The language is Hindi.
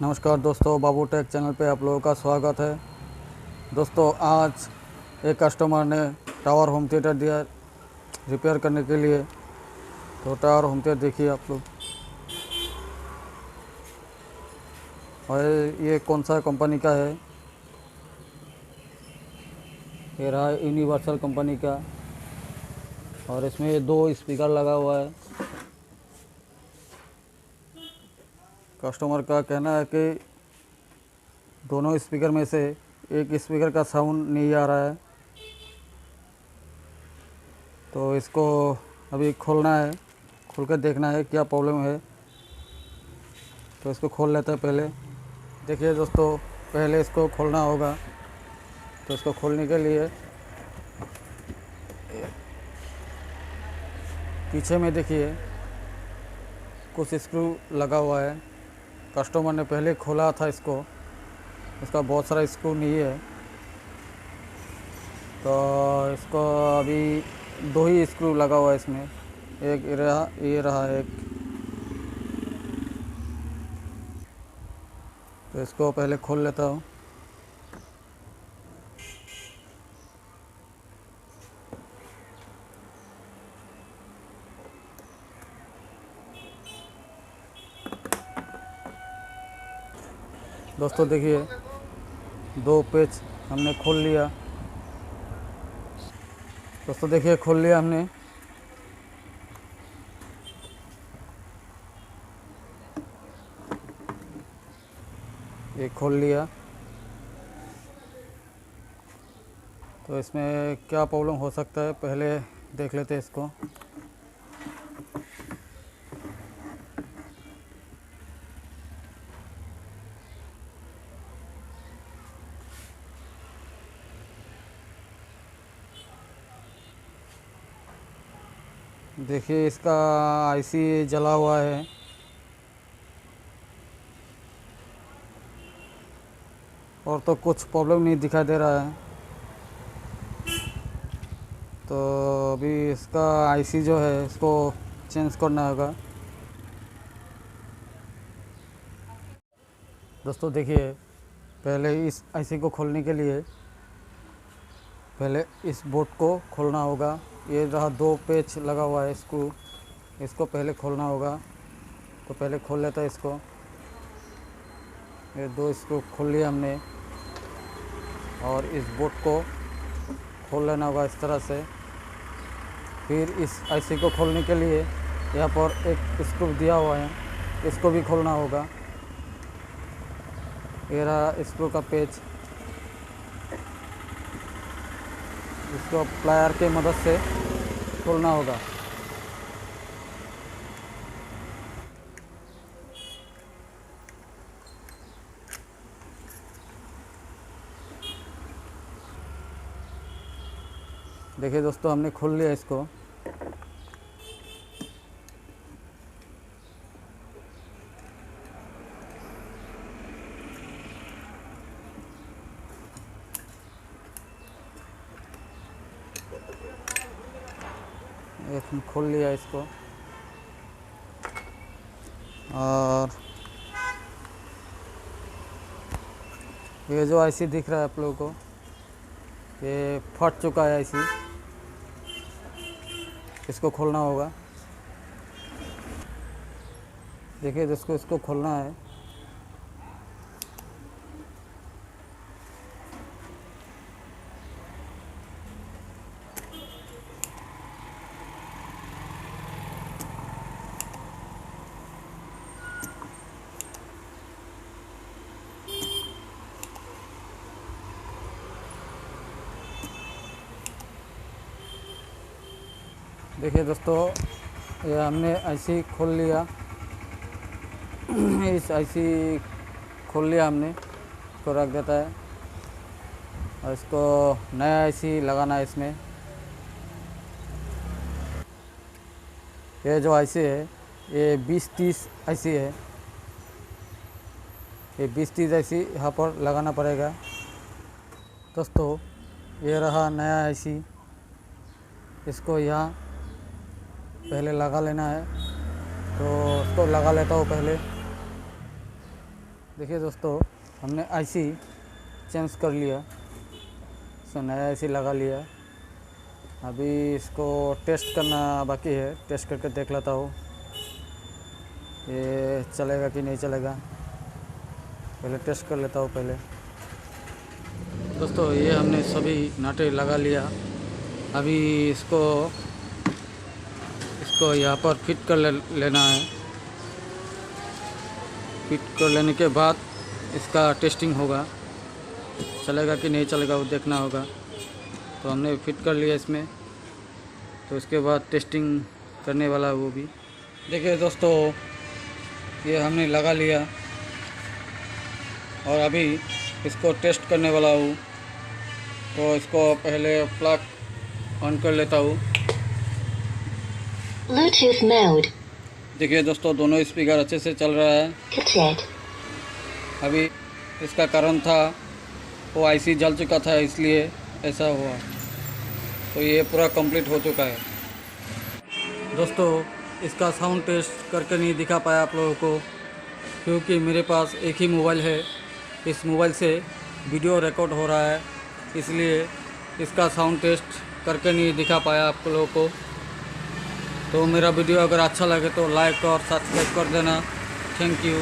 नमस्कार दोस्तों, बाबू टेक चैनल पे आप लोगों का स्वागत है। दोस्तों, आज एक कस्टमर ने टावर होम थिएटर दिया रिपेयर करने के लिए। तो टावर होम थिएटर देखिए आप लोग, और ये कौन सा कंपनी का है। ये रहा यूनिवर्सल कंपनी का, और इसमें 2 स्पीकर लगा हुआ है। कस्टमर का कहना है कि दोनों स्पीकर में से एक स्पीकर का साउंड नहीं आ रहा है, तो इसको अभी खोलना है, खोल कर देखना है क्या प्रॉब्लम है। तो इसको खोल लेते हैं पहले। देखिए दोस्तों, पहले इसको खोलना होगा। तो इसको खोलने के लिए पीछे में देखिए कुछ स्क्रू लगा हुआ है। कस्टमर ने पहले खोला था इसको, इसका बहुत सारा स्क्रू नहीं है, तो इसको अभी 2 ही स्क्रू लगा हुआ है इसमें। एक ये रहा एक। तो इसको पहले खोल लेता हूँ। दोस्तों देखिए, 2 पेच हमने खोल लिया। दोस्तों देखिए, खोल लिया हमने। ये खोल लिया। तो इसमें क्या प्रॉब्लम हो सकता है पहले देख लेते हैं इसको। देखिए, इसका आईसी जला हुआ है। और तो कुछ प्रॉब्लम नहीं दिखाई दे रहा है। तो अभी इसका आईसी जो है इसको चेंज करना होगा। दोस्तों देखिए, पहले इस आईसी को खोलने के लिए पहले इस बोर्ड को खोलना होगा। ये रहा 2 पेच लगा हुआ है स्क्रू, इसको पहले खोलना होगा। तो पहले खोल लेता है इसको। ये 2 स्क्रू खोल लिया हमने, और इस बोर्ड को खोल लेना होगा इस तरह से। फिर इस आईसी को खोलने के लिए यहाँ पर एक स्क्रू दिया हुआ है, इसको भी खोलना होगा। ये रहा स्क्रू का पेच, इसको प्लायर के मदद से खोलना होगा। देखिए दोस्तों, हमने खोल लिया इसको। खोल लिया इसको, और ये जो आईसी दिख रहा है आप लोगों को, ये फट चुका है आईसी, इसको खोलना होगा। देखिए दोस्तों, इसको खोलना है। देखिए दोस्तों, ये हमने आईसी खोल लिया। इस आईसी खोल लिया हमने, इसको रख देता है, और इसको नया आईसी लगाना है इसमें। ये जो आईसी है ये 2030 आईसी है। ये 2030 आईसी यहाँ पर लगाना पड़ेगा। दोस्तों, ये रहा नया आईसी, इसको यहाँ पहले लगा लेना है। तो इसको लगा लेता हूँ पहले। देखिए दोस्तों, हमने आईसी चेंज कर लिया, सो नया आईसी लगा लिया। अभी इसको टेस्ट करना बाकी है, टेस्ट करके देख लेता हूँ ये चलेगा कि नहीं चलेगा। पहले टेस्ट कर लेता हूँ पहले। दोस्तों ये हमने सभी नाटे लगा लिया। अभी इसको यहाँ पर फिट कर लेना है। फिट कर लेने के बाद इसका टेस्टिंग होगा, चलेगा कि नहीं चलेगा वो देखना होगा। तो हमने फिट कर लिया इसमें, तो इसके बाद टेस्टिंग करने वाला है वो भी। देखिए दोस्तों, ये हमने लगा लिया और अभी इसको टेस्ट करने वाला हूँ। तो इसको पहले प्लग ऑन कर लेता हूँ। Bluetooth mode. देखिए दोस्तों, दोनों स्पीकर अच्छे से चल रहा है। Connected. अभी इसका कारण था वो आईसी जल चुका था, इसलिए ऐसा हुआ। तो ये पूरा कंप्लीट हो चुका है। दोस्तों इसका साउंड टेस्ट करके नहीं दिखा पाया आप लोगों को, क्योंकि मेरे पास एक ही मोबाइल है। इस मोबाइल से वीडियो रिकॉर्ड हो रहा है, इसलिए इसका साउंड टेस्ट करके नहीं दिखा पाया आप लोगों को। तो मेरा वीडियो अगर अच्छा लगे तो लाइक और सब्सक्राइब कर देना। Thank you.